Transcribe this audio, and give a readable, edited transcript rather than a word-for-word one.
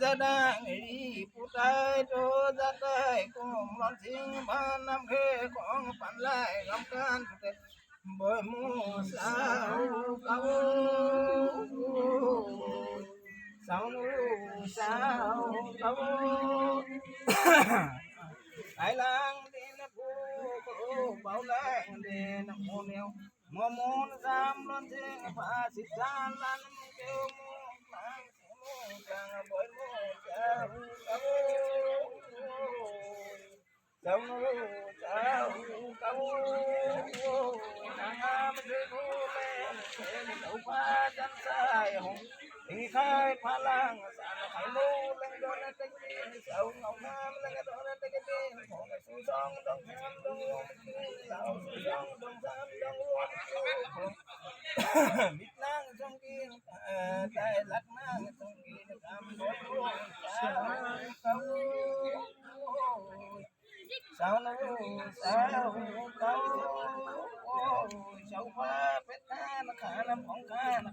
จะได้ผู้ใดโดจะได้ก็มันสิ่งบ้านน้ำเคของปันไล่ลำการบ่อยมูสาวเขาสาวสาวเขาไอ้ลังเดินผู้เบาแรงเดินโมเนียวมอมนสามล้นเชิงผ้าสิจานลันเกี่ยวมูลังมูจังบ่อยมูสาวเขาสาวสาวเขานางงามเดือผู้เล่นเป็นเจ้าฟ้าจันทรายหงที่คายพลังสารไข่มูเล่นโดนตะกี้สาวเงาน้ำเล่นโดนตะกี้ของสู้สองต้องทำต้องรวมสาวสู้สองต้องทำต้องรวมมิตรนางจงกินใจรักนางจงกินทำรวมรวมสาวเขา sao nó sao đâu sao hoa bét nó khả năng bóng ca